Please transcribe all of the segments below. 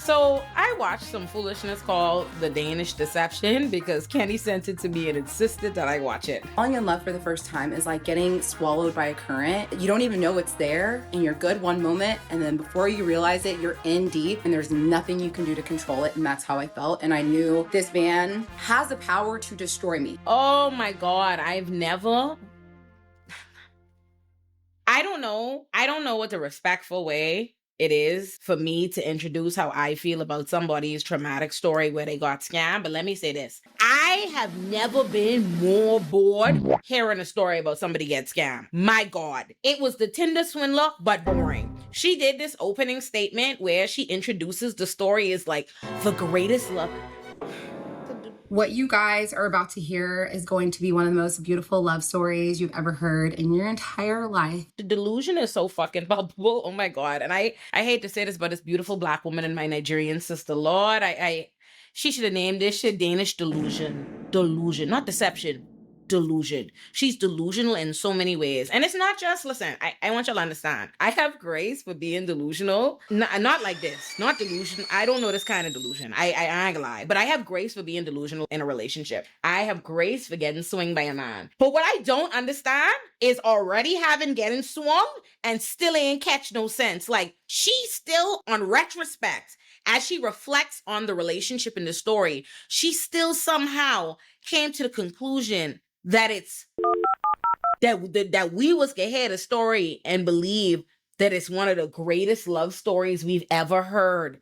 So I watched some foolishness called The Danish Deception because Kenny sent it to me and insisted that I watch it. Falling in love for the first time is like getting swallowed by a current. You don't even know it's there and you're good one moment, and then before you realize it, you're in deep and there's nothing you can do to control it. And that's how I felt. And I knew this man has the power to destroy me. Oh my God, I don't know what the respectful way it is for me to introduce how I feel about somebody's traumatic story where they got scammed. But let me say this. I have never been more bored hearing a story about somebody get scammed. My God. It was the Tinder swindler, but boring. She did this opening statement where she introduces the story as like the greatest love. What you guys are about to hear is going to be one of the most beautiful love stories you've ever heard in your entire life. The delusion is so fucking palpable. Oh my God. And I hate to say this, but this beautiful Black woman and my Nigerian sister, Lord, she should have named this shit Danish Delusion. Delusion, not deception. Delusion. She's delusional in so many ways. And it's not just, listen, I want y'all to understand. I have grace for being delusional. Not like this. Not delusion. I don't know this kind of delusion. I ain't gonna lie. But I have grace for being delusional in a relationship. I have grace for getting swung by a man. But what I don't understand is already getting swung and still ain't catch no sense. Like, she still, on retrospect, as she reflects on the relationship in the story, she still somehow came to the conclusion that it's that we was gonna hear the story and believe that it's one of the greatest love stories we've ever heard.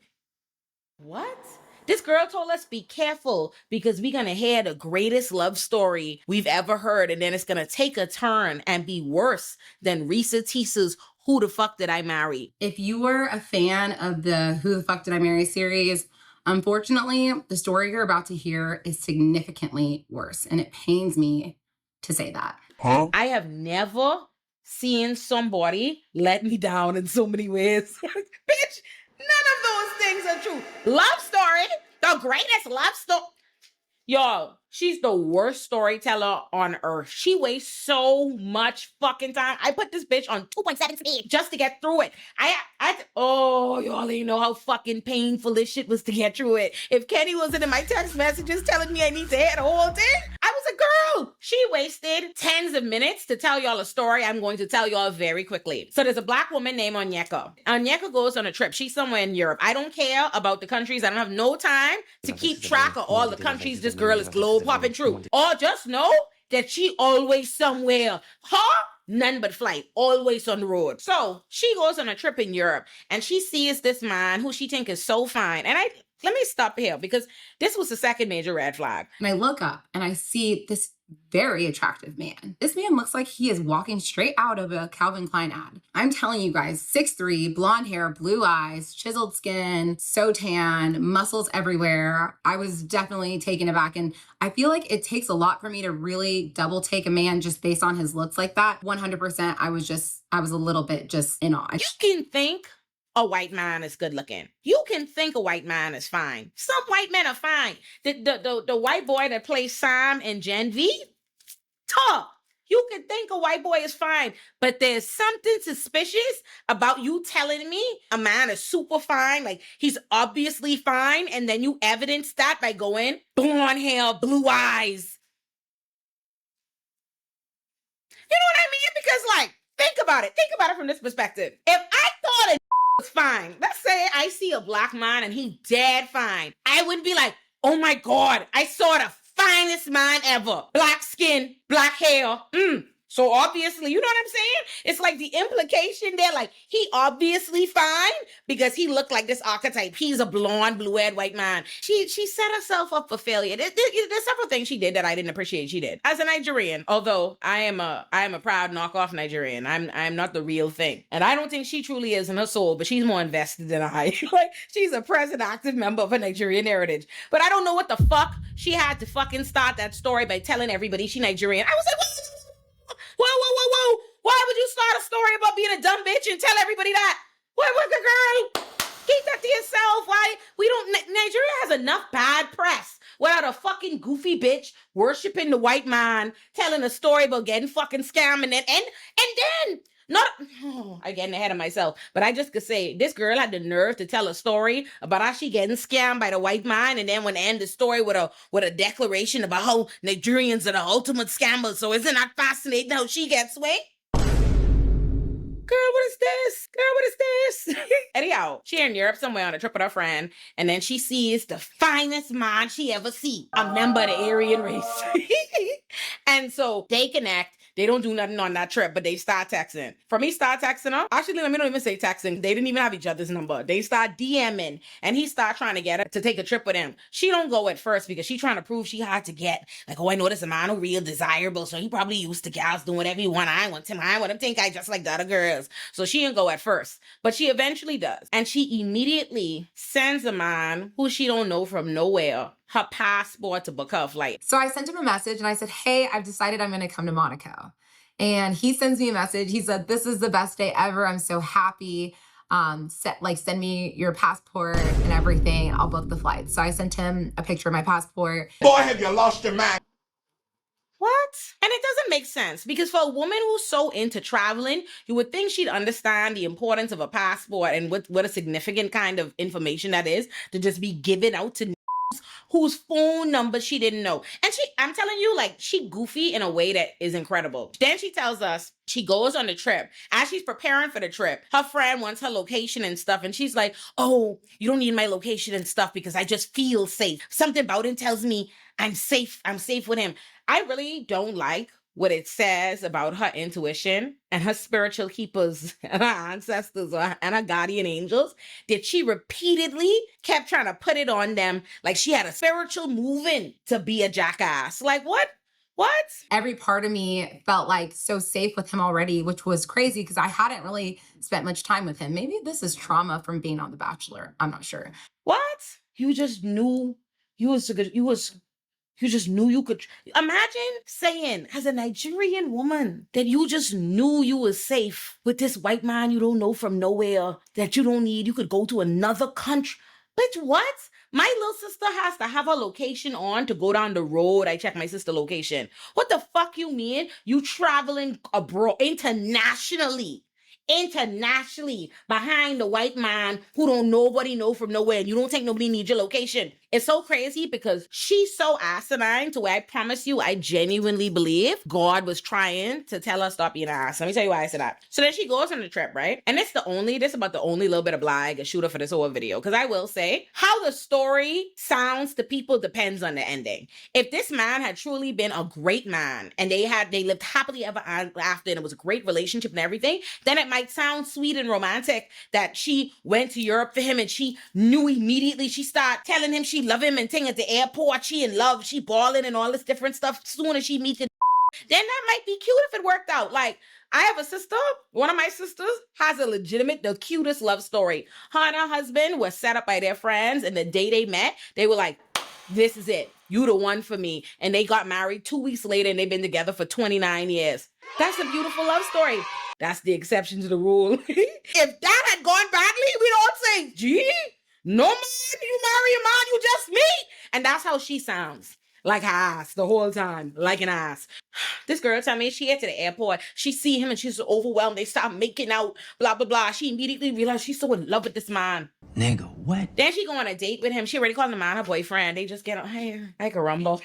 What? This girl told us be careful because we're gonna hear the greatest love story we've ever heard, and then it's gonna take a turn and be worse than Risa Tisa's Who the Fuck Did I Marry? If you were a fan of the Who the Fuck Did I Marry series, unfortunately, the story you're about to hear is significantly worse, and it pains me to say that. I have never seen somebody let me down in so many ways. Bitch, none of those things are true. Love story, the greatest love story. Y'all, she's the worst storyteller on earth. She wastes so much fucking time. I put this bitch on 2.7 speed just to get through it. Y'all ain't know how fucking painful this shit was to get through it. If Kenny wasn't in my text messages telling me I need to hear the whole thing, I was a girl. She wasted tens of minutes to tell y'all a story I'm going to tell y'all very quickly. So there's a Black woman named Onyeka. Onyeka goes on a trip. She's somewhere in Europe. I don't care about the countries. I don't have no time to keep track of all the countries this girl is globe popping through. Or just know that she always somewhere. None but flight, always on the road. So she goes on a trip in Europe and she sees this man who she thinks is so fine. And let me stop here because this was the second major red flag. And I look up and I see this very attractive man. This man looks like he is walking straight out of a Calvin Klein ad. I'm telling you guys, 6'3", blonde hair, blue eyes, chiseled skin, so tan, muscles everywhere. I was definitely taken aback. And I feel like it takes a lot for me to really double take a man just based on his looks like that. 100%, I was a little bit just in awe. You can think a white man is good looking. You can think a white man is fine. Some white men are fine. The white boy that plays Sam in Gen V, tough. You can think a white boy is fine, but there's something suspicious about you telling me a man is super fine, like he's obviously fine, and then you evidence that by going blonde hair, blue eyes. You know what I mean? Because like, think about it from this perspective. If I thought it was fine, let's say I see a Black man and he dead fine, I wouldn't be like, oh my God, I saw the finest man ever. Black skin, black hair. So obviously, you know what I'm saying? It's like the implication there, like he obviously fine because he looked like this archetype. He's a blonde, blue-haired white man. She set herself up for failure. There's several things she did that I didn't appreciate she did. As a Nigerian, although I am a proud knockoff Nigerian, I'm not the real thing. And I don't think she truly is in her soul, but she's more invested than I. Like, she's a present active member of her Nigerian heritage. But I don't know what the fuck she had to fucking start that story by telling everybody she Nigerian. I was like, what? Whoa. Why would you start a story about being a dumb bitch and tell everybody that? What the girl? Keep that to yourself. Why? Nigeria has enough bad press without a fucking goofy bitch worshiping the white man, telling a story about getting fucking scammed and then Not, I getting ahead of myself, but I just could say this girl had the nerve to tell a story about how she getting scammed by the white man, and then when end the story with a declaration about how Nigerians are the ultimate scammers. So isn't that fascinating how she gets away? Girl, what is this? Girl, what is this? Anyhow, she in Europe somewhere on a trip with her friend, and then she sees the finest man she ever see, a member of the Aryan race. And so they connect. They don't do nothing on that trip, but they start texting. For me, start texting her. Actually, let me don't even say texting. They didn't even have each other's number. They start DMing, and he start trying to get her to take a trip with him. She don't go at first because she trying to prove she hard to get. Like, oh, I know this man who real desirable, so he probably used to gals doing whatever he want. I want him think I just like the other girls. So she didn't go at first, but she eventually does. And she immediately sends a man who she don't know from nowhere her passport to book her flight. So I sent him a message and I said, hey, I've decided I'm going to come to Monaco. And he sends me a message. He said, this is the best day ever. I'm so happy. Send me your passport and everything. I'll book the flight. So I sent him a picture of my passport. Boy, have you lost your mind? What? And it doesn't make sense because for a woman who's so into traveling, you would think she'd understand the importance of a passport and what a significant kind of information that is to just be given out to whose phone number she didn't know. And I'm telling you, like, she goofy in a way that is incredible. Then she tells us she goes on the trip. As she's preparing for the trip, her friend wants her location and stuff. And she's like, oh, you don't need my location and stuff because I just feel safe. Something about him tells me I'm safe. I'm safe with him. I really don't like what it says about her intuition and her spiritual keepers and her ancestors and her guardian angels, that she repeatedly kept trying to put it on them like she had a spiritual moving to be a jackass. Like, what? What? Every part of me felt like so safe with him already, which was crazy because I hadn't really spent much time with him. Maybe this is trauma from being on The Bachelor. I'm not sure. What? You just knew you just knew you could. Imagine saying, as a Nigerian woman, that you just knew you was safe with this white man you don't know from nowhere, that you don't need. You could go to another country. Bitch, what? My little sister has to have her location on to go down the road. I check my sister location. What the fuck you mean? You traveling abroad, internationally behind the white man who don't nobody know from nowhere, and you don't think nobody needs your location. It's so crazy because she's so asinine to where I promise you, I genuinely believe God was trying to tell her stop being an ass. Let me tell you why I said that. So then she goes on the trip, right? And this about the only little bit of lie I could shoot her for this whole video. Because I will say, how the story sounds to people depends on the ending. If this man had truly been a great man and they lived happily ever after and it was a great relationship and everything, then it might sound sweet and romantic that she went to Europe for him and she knew immediately. She started telling him she love him and thing at the airport. She in love, she balling and all this different stuff. Soon as she meets the then that might be cute if it worked out. Like, I have a sister, one of my sisters has the cutest love story. Her and her husband were set up by their friends, and the day they met, they were like, this is it. You the one for me. And they got married 2 weeks later and they've been together for 29 years. That's a beautiful love story. That's the exception to the rule. If that had gone badly, we'd all say, gee, no man, you marry a man you just meet. And that's how she sounds. Like her ass the whole time. Like an ass. This girl tell me she get to the airport. She see him and she's so overwhelmed. They start making out, blah, blah, blah. She immediately realized she's so in love with this man. Nigga, what? Then she go on a date with him. She already called the man her boyfriend. They just get on, hey, like a rumble.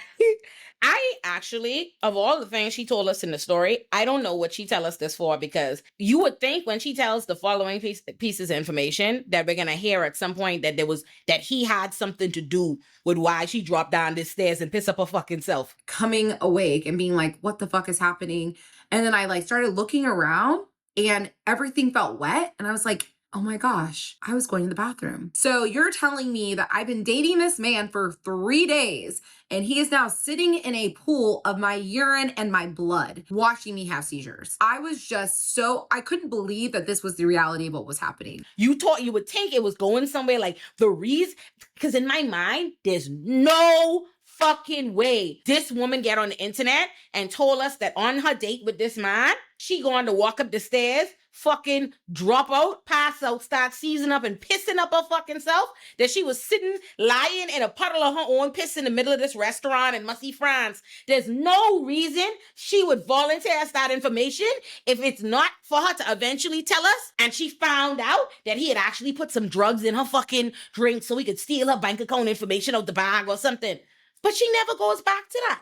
I actually, of all the things she told us in the story, I don't know what she tell us this for, because you would think when she tells the following pieces of information that we're going to hear at some point that he had something to do with why she dropped down this stairs and pissed up her fucking self. Coming awake and being like, what the fuck is happening? And then I started looking around and everything felt wet. And I was like, oh my gosh, I was going to the bathroom. So you're telling me that I've been dating this man for 3 days and he is now sitting in a pool of my urine and my blood, watching me have seizures. I was just I couldn't believe that this was the reality of what was happening. You would think it was going somewhere like the reason, because in my mind, there's no fucking way this woman get on the internet and told us that on her date with this man, she going to walk up the stairs, fucking drop out, pass out, start seizing up and pissing up her fucking self, that she was sitting, lying in a puddle of her own piss in the middle of this restaurant in Musty, France. There's no reason she would volunteer us that information if it's not for her to eventually tell us. And she found out that he had actually put some drugs in her fucking drink so he could steal her bank account information out the bag or something. But she never goes back to that.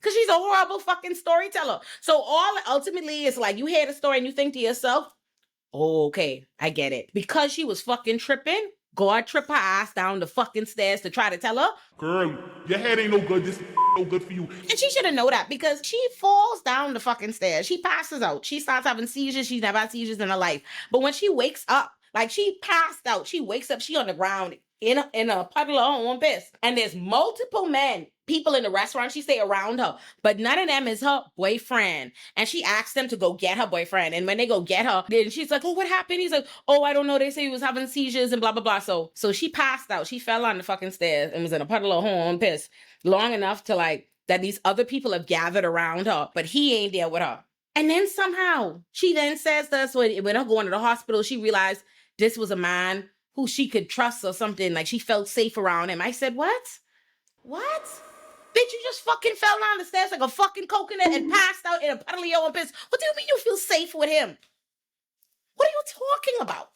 Because she's a horrible fucking storyteller. So all ultimately is like, you hear the story and you think to yourself, oh, okay, I get it. Because she was fucking tripping, God tripped her ass down the fucking stairs to try to tell her, Girl, your head ain't no good. This no good for you. and she should have known that because she falls down the fucking stairs. She passes out. She starts having seizures. She's never had seizures in her life. But when she wakes up, like she passed out, she wakes up, she on the ground in a puddle of her own piss. And there's multiple people in the restaurant, she stay around her, but none of them is her boyfriend. And she asked them to go get her boyfriend. And when they go get her, then she's like, oh, what happened? He's like, oh, I don't know. They say he was having seizures and blah, blah, blah. So she passed out. She fell on the fucking stairs and was in a puddle of her own piss long enough to like, that these other people have gathered around her, but he ain't there with her. And then somehow she then says to us when her going to the hospital, she realized this was a man who she could trust or something. Like she felt safe around him. I said, what? What? Bitch, you just fucking fell down the stairs like a fucking coconut and passed out in a puddle of your own piss. What do you mean you feel safe with him? What are you talking about?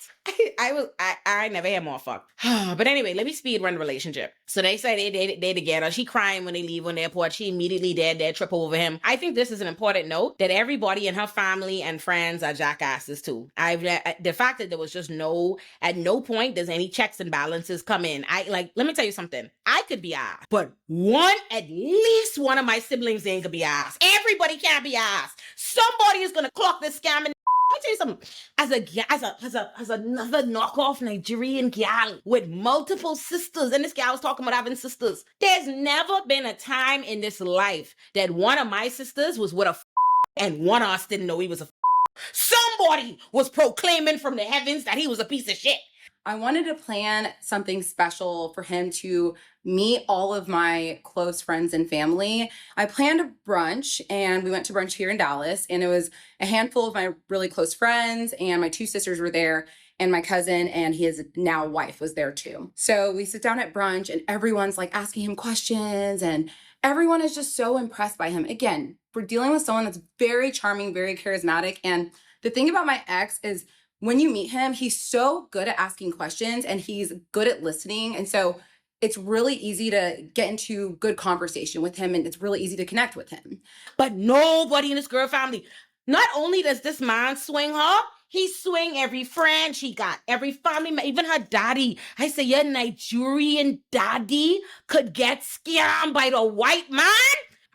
I never had more fuck. But anyway, let me speed run the relationship. So they say they together. She crying when they leave on the airport. She immediately dead trip over him. I think this is an important note that everybody in her family and friends are jackasses too. The fact that there was just at no point does any checks and balances come in. Let me tell you something. I could be ass, but at least one of my siblings ain't gonna be ass. Everybody can't be ass. Somebody is gonna clock this scam and let me tell you something. As another knockoff Nigerian gal with multiple sisters, and this gal was talking about having sisters. There's never been a time in this life that one of my sisters was with a and one of us didn't know he was a Somebody was proclaiming from the heavens that he was a piece of shit. I wanted to plan something special for him to meet all of my close friends and family. I planned a brunch and we went to brunch here in Dallas, and it was a handful of my really close friends, and my two sisters were there, and my cousin and his now wife was there too. So we sit down at brunch and everyone's like asking him questions, and everyone is just so impressed by him. Again, we're dealing with someone that's very charming, very charismatic. And the thing about my ex is when you meet him, he's so good at asking questions and he's good at listening. And so it's really easy to get into good conversation with him, and it's really easy to connect with him. But nobody in this girl family, not only does this man swing her, he swing every friend she got, every family, even her daddy. I say, your Nigerian daddy could get scammed by the white man?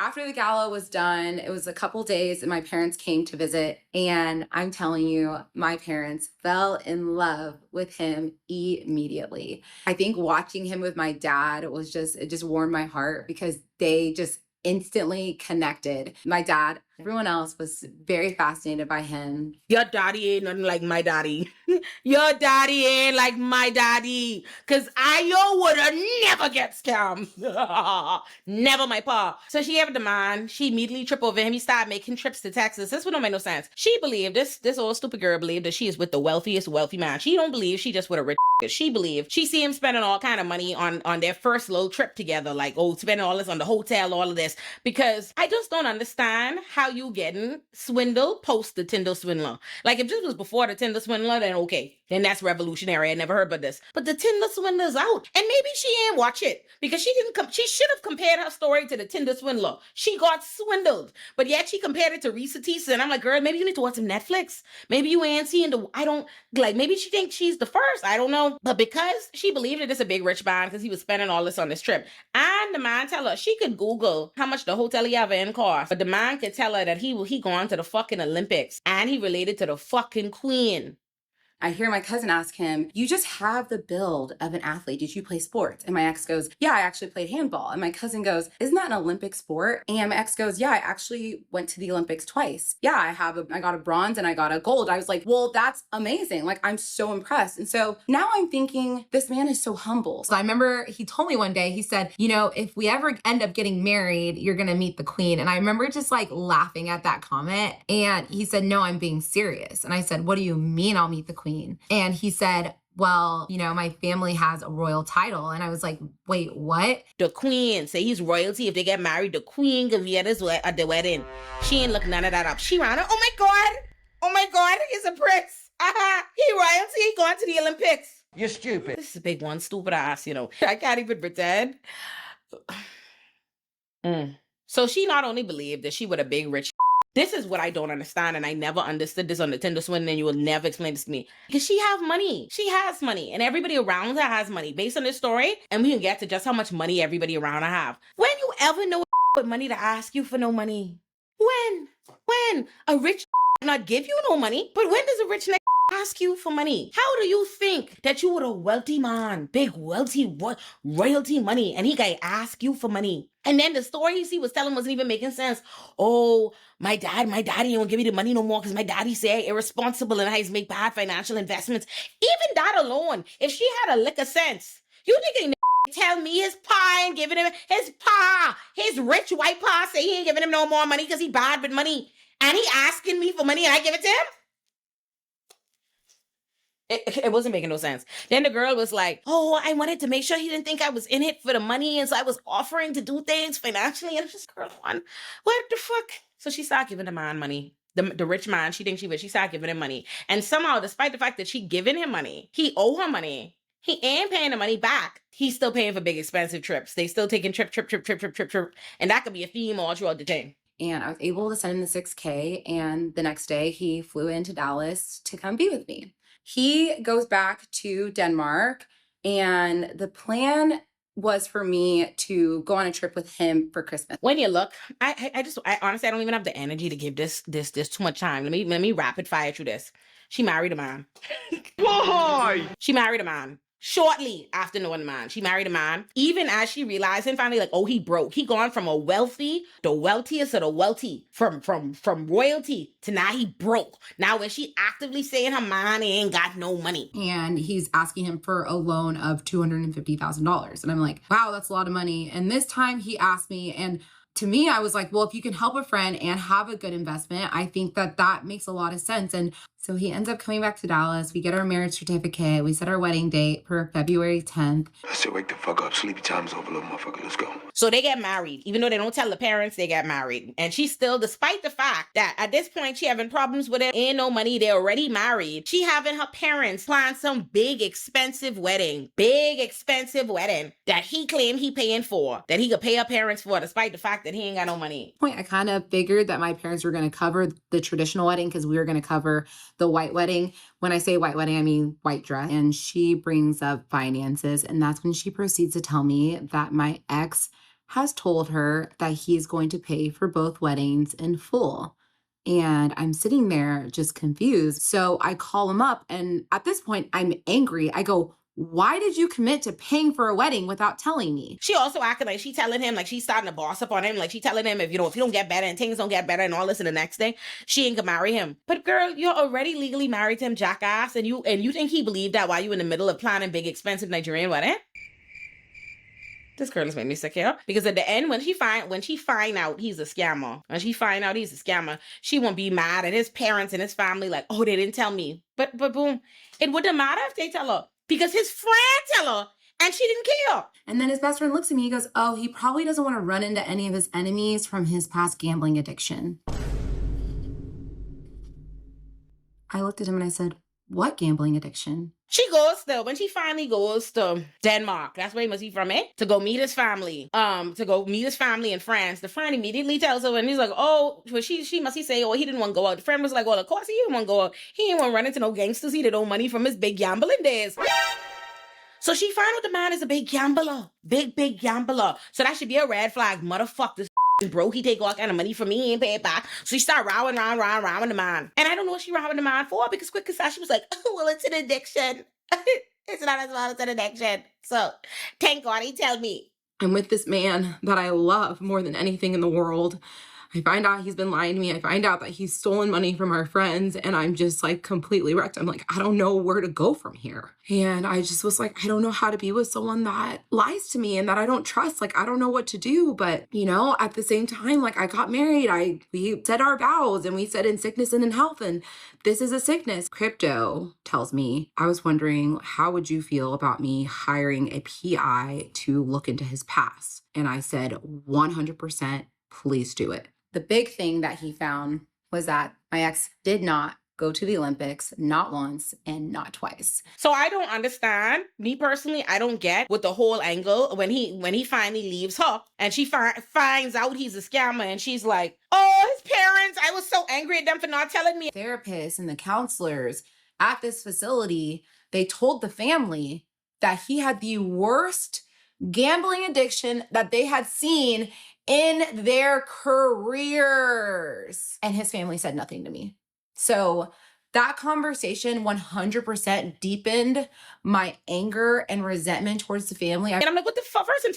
After the gala was done, it was a couple days and my parents came to visit, and I'm telling you, my parents fell in love with him immediately. I think watching him with my dad it just warmed my heart because they just instantly connected. My dad, everyone else was very fascinated by him. Your daddy ain't nothing like my daddy. Your daddy ain't like my daddy. Cause I would have never get scammed. Never my pa. So she had the man. She immediately tripped over him. He started making trips to Texas. This would not make no sense. She believed, this old stupid girl believed that she is with the wealthiest wealthy man. She don't believe she just with a rich. She believed she see him spending all kind of money on their first little trip together. Like, oh, spending all this on the hotel, all of this. Because I just don't understand how you getting swindled post the Tinder swindler. Like, if this was before the Tinder swindler, then okay. Then that's revolutionary. I never heard about this. But the Tinder swindler's out. And maybe she ain't watch it. Because she should have compared her story to the Tinder swindler. She got swindled. But yet she compared it to Risa Tisa. And I'm like, girl, maybe you need to watch some Netflix. Maybe you ain't seeing maybe she thinks she's the first. I don't know. But because she believed that it's a big rich man because he was spending all this on this trip. And the man tell her, she could Google how much the hotel he ever in cost. But the man could tell her that he gone to the fucking Olympics. And he related to the fucking queen. I hear my cousin ask him, you just have the build of an athlete. Did you play sports? And my ex goes, yeah, I actually played handball. And my cousin goes, isn't that an Olympic sport? And my ex goes, yeah, I actually went to the Olympics twice. Yeah, I got a bronze and I got a gold. I was like, well, that's amazing. Like, I'm so impressed. And so now I'm thinking, this man is so humble. So I remember he told me one day, he said, you know, if we ever end up getting married, you're going to meet the queen. And I remember just like laughing at that comment. And he said, no, I'm being serious. And I said, what do you mean I'll meet the queen? And he said, well, you know, my family has a royal title. And I was like, wait, what? The queen say he's royalty. If they get married, the queen can be at the wedding. She ain't look none of that up. She ran her, oh my God, he's a prince. He royalty, he going to the Olympics. You're stupid. This is a big one, stupid ass, you know. I can't even pretend. So she not only believed that she was a big rich. This is what I don't understand, and I never understood this on the Tinder Swindle, and you will never explain this to me. Because she have money. She has money, and everybody around her has money. Based on this story, and we can get to just how much money everybody around her have. When you ever know with money to ask you for no money? When? A rich not give you no money, but when does a rich ask you for money? How do you think that you were a wealthy man, big wealthy royalty money, and he can ask you for money? And then the story he was telling wasn't even making sense. Oh, my daddy don't give me the money no more because my daddy say irresponsible and he's make bad financial investments. Even that alone, if she had a lick of sense, you think tell me his pa ain't giving him his rich white pa say he ain't giving him no more money because he bad with money, and he asking me for money and I give it to him? It wasn't making no sense. Then the girl was like, oh, I wanted to make sure he didn't think I was in it for the money, and so I was offering to do things financially. And it's just, girl, what the fuck? So she started giving the man money. The rich man, she started giving him money. And somehow, despite the fact that she giving him money, he owe her money. He ain't paying the money back. He's still paying for big expensive trips. They still taking trip. And that could be a theme all throughout the thing. And I was able to send him the $6,000. And the next day he flew into Dallas to come be with me. He goes back to Denmark, and the plan was for me to go on a trip with him for Christmas. When you look, I honestly, I don't even have the energy to give this too much time. Let me rapid fire through this. She married a man. Why? She married a man. Shortly after knowing the man, she married a man. Even as she realized and finally, like, oh, he broke. He gone from the wealthiest of the wealthy, from royalty to now he broke. Now when she actively saying her man ain't got no money. And he's asking him for a loan of $250,000. And I'm like, wow, that's a lot of money. And this time he asked me, and to me, I was like, well, if you can help a friend and have a good investment, I think that makes a lot of sense. And so he ends up coming back to Dallas. We get our marriage certificate. We set our wedding date for February 10th. I said, wake the fuck up. Sleepy time's over, little motherfucker. Let's go. So they get married. Even though they don't tell the parents, they get married. And she still, despite the fact that at this point she having problems with it, ain't no money, they already married, she having her parents plan some big expensive wedding that he claimed he paying for, that he could pay her parents for, despite the fact that he ain't got no money. I kind of figured that my parents were going to cover the traditional wedding because we were going to cover the white wedding. When I say white wedding, I mean white dress. And she brings up finances. And that's when she proceeds to tell me that my ex has told her that he's going to pay for both weddings in full. And I'm sitting there just confused. So I call him up. And at this point, I'm angry. I go, why did you commit to paying for a wedding without telling me? She also acting like she telling him, like she's starting to boss up on him. Like she telling him if you don't get better and things don't get better and all this and the next thing, she ain't gonna marry him. But girl, you're already legally married to him, jackass. And you think he believed that while you in the middle of planning big, expensive Nigerian wedding? This girl has made me sick here. Because at the end, when she find out he's a scammer, she won't be mad at his parents and his family like, oh, they didn't tell me. But boom, it wouldn't matter if they tell her. Because his friend tell her, and she didn't care. And then his best friend looks at me, he goes, oh, he probably doesn't want to run into any of his enemies from his past gambling addiction. I looked at him and I said, what gambling addiction? When she finally goes to Denmark, that's where he must be from, to go meet his family, in France. The friend immediately tells her, and he's like, oh, well, she must say, oh, he didn't want to go out. The friend was like, well, of course he didn't want to go out. He didn't want to run into no gangsters. He did no money from his big gambling days. So she found out the man is a big gambler. Big gambler. So that should be a red flag. Motherfucker, this bro, he take all kind of money from me, he ain't pay it back. So she started rowing the man. And I don't know what she rowing the man for, because quick as she was like, oh, well, it's an addiction. It's not as well as an addiction. So thank God he tell me. I'm with this man that I love more than anything in the world. I find out he's been lying to me. I find out that he's stolen money from our friends, and I'm just like completely wrecked. I'm like, I don't know where to go from here. And I just was like, I don't know how to be with someone that lies to me and that I don't trust. Like, I don't know what to do. But, you know, at the same time, like I got married, we said our vows and we said in sickness and in health, and this is a sickness. Crypto tells me, I was wondering, how would you feel about me hiring a PI to look into his past? And I said, 100%, please do it. The big thing that he found was that my ex did not go to the Olympics, not once and not twice. So I don't understand. Me personally, I don't get with the whole angle when he finally leaves her and she finds out he's a scammer, and she's like, oh, his parents, I was so angry at them for not telling me. Therapists and the counselors at this facility, they told the family that he had the worst gambling addiction that they had seen in their careers. And his family said nothing to me. So that conversation 100% deepened my anger and resentment towards the family. And I'm like, what the fuck? First and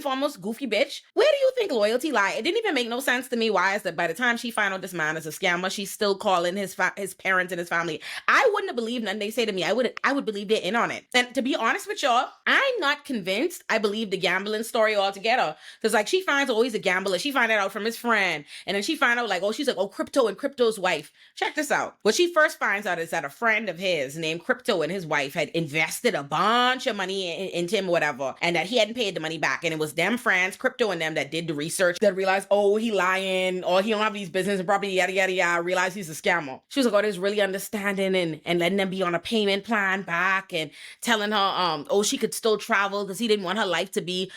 foremost, goofy bitch, where do you think loyalty lie? It didn't even make no sense to me. Why is that by the time she found out this man is a scammer, she's still calling his parents and his family? I wouldn't have believed nothing they say to me. I would believe they're in on it. And to be honest with y'all, I'm not convinced I believe the gambling story altogether. Because like she finds out, oh, he's a gambler. She find that out from his friend. And then she find out like, oh, she's like, oh, Crypto and Crypto's wife. Check this out. What she first finds out is that a friend of his named Crypto and his wife had invested a bunch of money into him or whatever, and that he hadn't paid the money back. And it was them friends, Crypto and them, that did the research, that realized, oh, he lying, or he don't have these business and property, yada, yada, yada, realized he's a scammer. She was like, oh, there's really understanding and letting them be on a payment plan back, and telling her, oh, she could still travel because they didn't want her life to be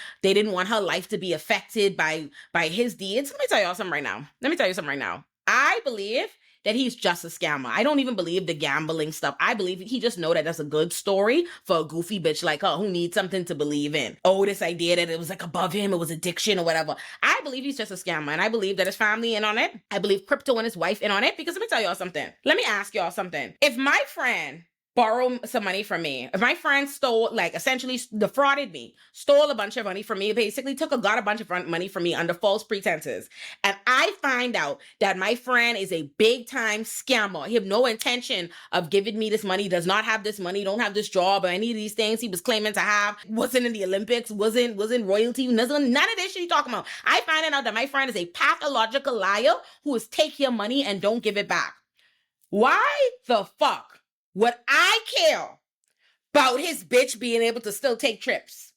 affected by his deeds. Let me tell y'all something right now. I believe that he's just a scammer. I don't even believe the gambling stuff. I believe he just know that that's a good story for a goofy bitch like her who needs something to believe in. Oh, this idea that it was like above him, it was addiction or whatever. I believe he's just a scammer, and I believe that his family in on it. I believe Crypto and his wife in on it, because let me tell y'all something. Let me ask y'all something. If my friend borrowed some money from me, if my friend stole, like essentially defrauded me, stole a bunch of money from me, basically got a bunch of money from me under false pretenses, and I find out that my friend is a big time scammer, he have no intention of giving me this money, does not have this money, don't have this job or any of these things he was claiming to have, wasn't in the Olympics, wasn't royalty, none of this shit you talking about. I find out that my friend is a pathological liar who is take your money and don't give it back. Why the fuck would I care about his bitch being able to still take trips?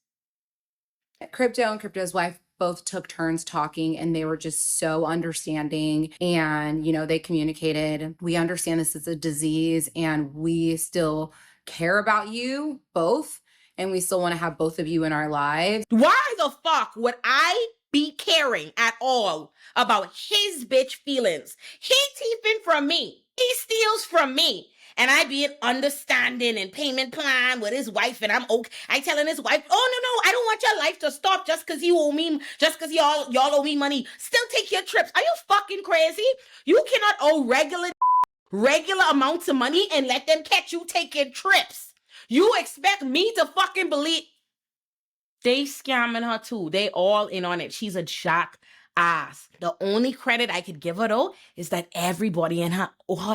Crypto and Crypto's wife both took turns talking, and they were just so understanding. And, you know, they communicated, we understand this is a disease and we still care about you both, and we still want to have both of you in our lives. Why the fuck would I be caring at all about his bitch feelings? He thieving from me. He steals from me. And I be an understanding and payment plan with his wife, and I'm okay. I telling his wife, oh no, I don't want your life to stop just because you owe me, just because y'all owe me money. Still take your trips. Are you fucking crazy? You cannot owe regular amounts of money and let them catch you taking trips. You expect me to fucking believe? They scamming her too. They all in on it. She's a jackass. The only credit I could give her though is that everybody in her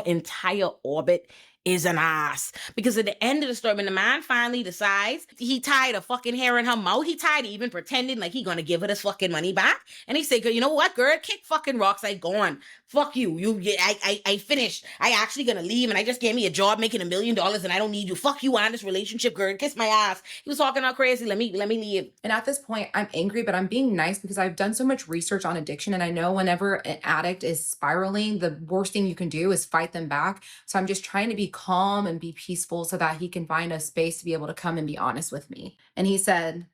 entire orbit is an ass. Because at the end of the story, when the man finally decides he tired of fucking hair in her mouth, he tired of even pretending like he gonna give her this fucking money back. And he said, you know what, girl, kick fucking rocks. I gone. Fuck you. I finished. I actually gonna leave, and I just gave me a job making $1 million and I don't need you. Fuck you on this relationship, girl. Kiss my ass. He was talking all crazy. Let me leave. And at this point, I'm angry, but I'm being nice because I've done so much research on addiction, and I know whenever an addict is spiraling, the worst thing you can do is fight them back. So I'm just trying to be calm and be peaceful so that he can find a space to be able to come and be honest with me. And he said,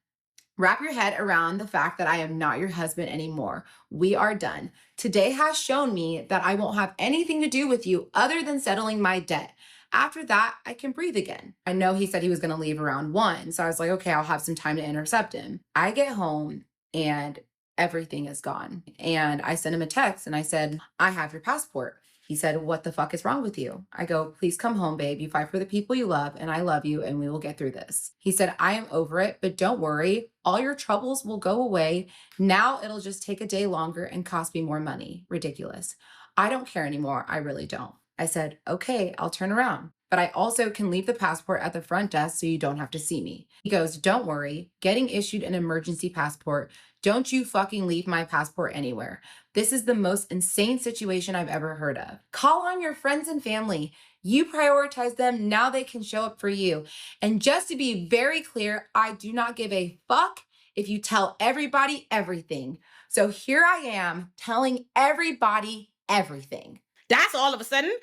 wrap your head around the fact that I am not your husband anymore. We are done. Today has shown me that I won't have anything to do with you other than settling my debt. After that, I can breathe again. I know he said he was going to leave around 1. So I was like, okay, I'll have some time to intercept him. I get home and everything is gone. And I sent him a text and I said, I have your passport. He said, what the fuck is wrong with you? I go, please come home, babe. You fight for the people you love, and I love you, and we will get through this. He said, I am over it, but don't worry. All your troubles will go away. Now it'll just take a day longer and cost me more money. Ridiculous. I don't care anymore. I really don't. I said, okay, I'll turn around. But I also can leave the passport at the front desk so you don't have to see me. He goes, don't worry. Getting issued an emergency passport. Don't you fucking leave my passport anywhere. This is the most insane situation I've ever heard of. Call on your friends and family. You prioritize them. Now they can show up for you. And just to be very clear, I do not give a fuck if you tell everybody everything. So here I am telling everybody everything. That's all of a sudden.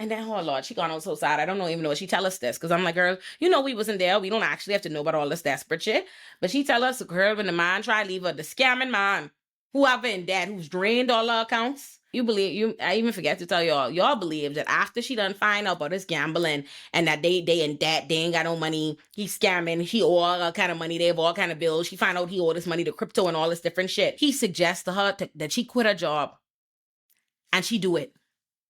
And then, oh Lord, she gone out so sad. I don't even know if she tell us this. Because I'm like, girl, you know we wasn't there. We don't actually have to know about all this desperate shit. But she tell us, girl, when the man try to leave her, the scamming man, whoever in debt, who's drained all her accounts. I even forget to tell y'all believe that after she done find out about this gambling and that they in debt, they ain't got no money, he's scamming, he owe all kind of money, they have all kind of bills. She find out he owe this money to crypto and all this different shit. He suggests to her that she quit her job. And she do it.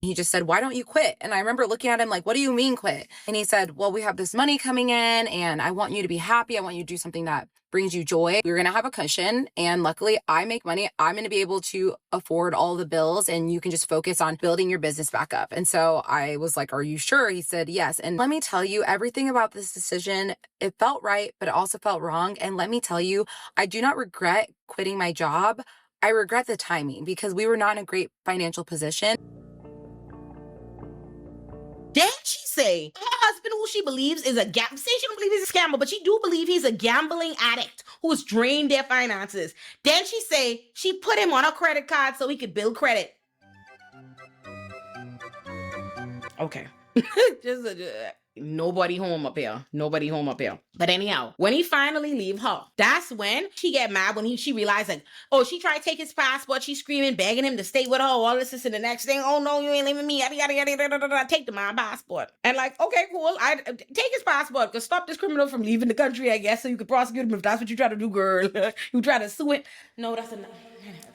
He just said, why don't you quit? And I remember looking at him like, what do you mean quit? And he said, well, we have this money coming in and I want you to be happy. I want you to do something that brings you joy. We're going to have a cushion. And luckily I make money. I'm going to be able to afford all the bills and you can just focus on building your business back up. And so I was like, are you sure? He said, yes. And let me tell you everything about this decision. It felt right, but it also felt wrong. And let me tell you, I do not regret quitting my job. I regret the timing because we were not in a great financial position. Then she say her husband, who she believes is say she don't believe he's a scammer, but she do believe he's a gambling addict who's drained their finances. Then she say she put him on a credit card so he could build credit. Okay. Nobody home up here. But anyhow, when he finally leave her, that's when she get mad when she realized like, oh, she tried to take his passport. She's screaming, begging him to stay with her. All this and the next thing. Oh no, you ain't leaving me. Yada, yada, yada, yada, yada, yada. Take the man passport. And like, okay, cool. I take his passport. Cause stop this criminal from leaving the country, I guess. So you could prosecute him if that's what you try to do, girl. You try to sue it. No, that's enough.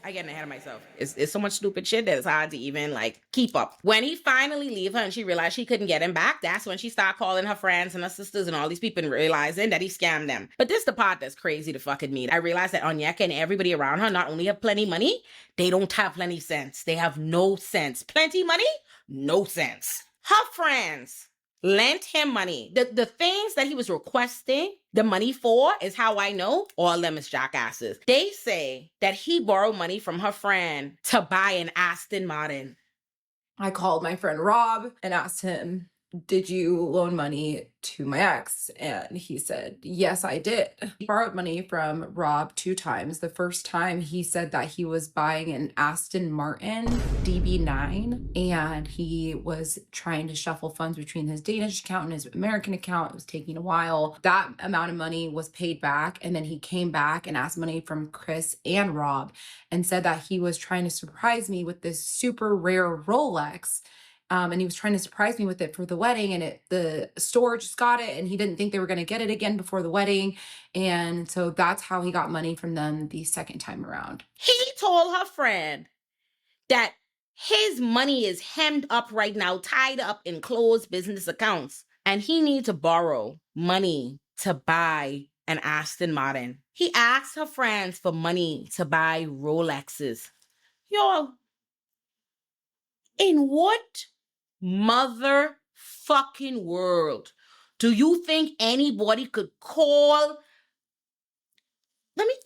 I getting ahead of myself. It's so much stupid shit that it's hard to even like keep up. When he finally leave her and she realized she couldn't get him back, that's when she started calling her friends and her sisters and all these people and realizing that he scammed them. But this the part that's crazy to fucking me. I realized that Onyeka and everybody around her not only have plenty money, they don't have plenty sense. They have no sense. Plenty money, no sense. Her friends lent him money. The things that he was requesting the money for is how I know all of them is jackasses. They say that he borrowed money from her friend to buy an Aston Martin. I called my friend Rob and asked him, did you loan money to my ex? And he said, yes, I did. He borrowed money from Rob 2 times. The first time he said that he was buying an Aston Martin DB9 and he was trying to shuffle funds between his Danish account and his American account. It was taking a while. That amount of money was paid back. And then he came back and asked money from Chris and Rob and said that he was trying to surprise me with this super rare Rolex. And he was trying to surprise me with it for the wedding, and the store just got it, and he didn't think they were going to get it again before the wedding. And so that's how he got money from them the second time around. He told her friend that his money is hemmed up right now, tied up in closed business accounts, and he needs to borrow money to buy an Aston Martin. He asked her friends for money to buy Rolexes. Y'all, in what motherfucking world do you think anybody could call? I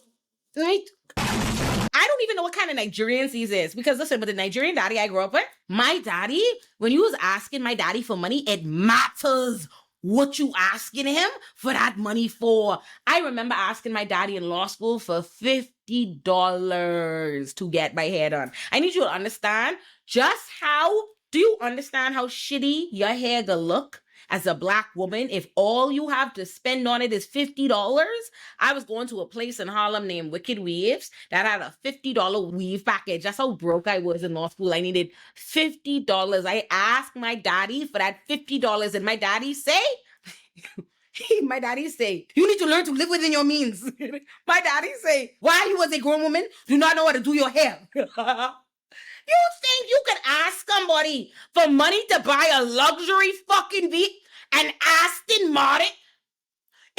don't even know what kind of Nigerians these is, because listen, with the Nigerian daddy I grew up with, my daddy, when you was asking my daddy for money, it matters what you asking him for that money for. I remember asking my daddy in law school for $50 to get my hair done. I need you to understand do you understand how shitty your hair gonna look as a Black woman if all you have to spend on it is $50? I was going to a place in Harlem named Wicked Weaves that had a $50 weave package. That's how broke I was in law school. I needed $50. I asked my daddy for that $50 and my daddy say My daddy say, you need to learn to live within your means. My daddy say, while you was a grown woman, do not know how to do your hair. You think you can ask somebody for money to buy a luxury fucking an Aston Martin?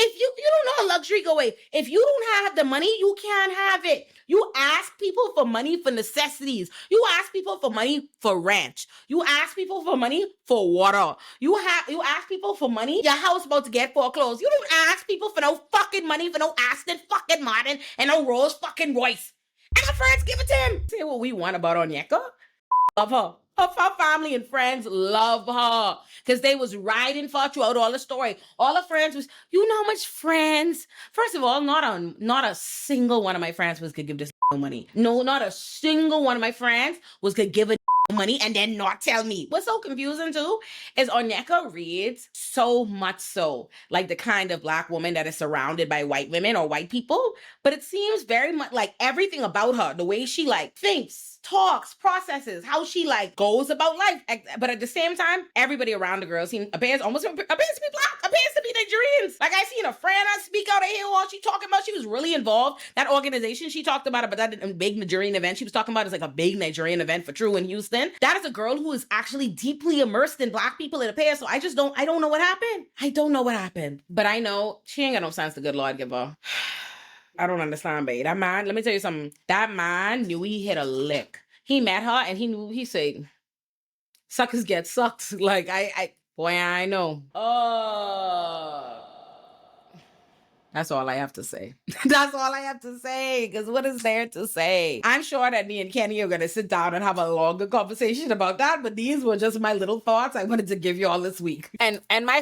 If you don't know how luxury go away. If you don't have the money, you can't have it. You ask people for money for necessities. You ask people for money for rent. You ask people for money for water. You ask people for money. Your house about to get foreclosed. You don't ask people for no fucking money for no Aston fucking Martin and no Rolls fucking Royce. And our friends give it to him. Say what we want about Onyeka. Love her. Her family and friends love her because they was riding for her throughout all the story. All her friends was, you know how much friends? First of all, not a single one of my friends was could give this money. No, not a single one of my friends was could give a money and then not tell me. What's so confusing too is Onyeka reads so much so like the kind of Black woman that is surrounded by white women or white people, but it seems very much like everything about her, the way she like thinks, talks, processes, how she like goes about life. But at the same time, everybody around the girl appears to be Black, appears to be Nigerians. Like I seen a friend I speak out of here while she talking about she was really involved. That organization she talked about that big Nigerian event she was talking about is like a big Nigerian event for True in Houston. That is a girl who is actually deeply immersed in Black people in affairs. So I don't know what happened. I don't know what happened. But I know she ain't got no sense the good Lord give her. I don't understand, babe. That man, let me tell you something. That man knew he hit a lick. He met her and he said, suckers get sucked. Like, I know. That's all I have to say. That's all I have to say. Because what is there to say? I'm sure that me and Kenny are going to sit down and have a longer conversation about that. But these were just my little thoughts I wanted to give you all this week. And my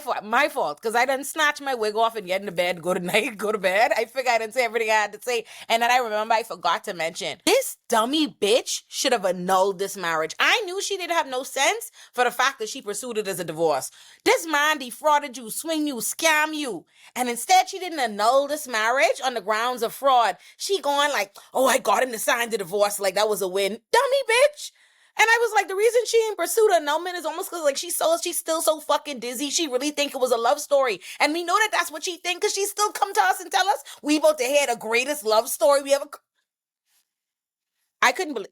fault. Because I done snatch my wig off and get into bed, go to bed. I figured I didn't say everything I had to say. And then I remember I forgot to mention, this dummy bitch should have annulled this marriage. I knew she didn't have no sense for the fact that she pursued it as a divorce. This man defrauded you, swing you, scam you. And instead she didn't annul this marriage on the grounds of fraud. She going like, oh, I got him to sign the divorce like that was a win. Dummy bitch. And I was like, the reason she ain't pursued annulment is almost because like she's still so fucking dizzy. She really think it was a love story. And we know that that's what she think because she still come to us and tell us we about to hear the greatest love story we ever... I couldn't believe...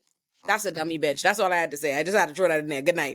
That's a dummy bitch. That's all I had to say. I just had to throw that in there. Good night.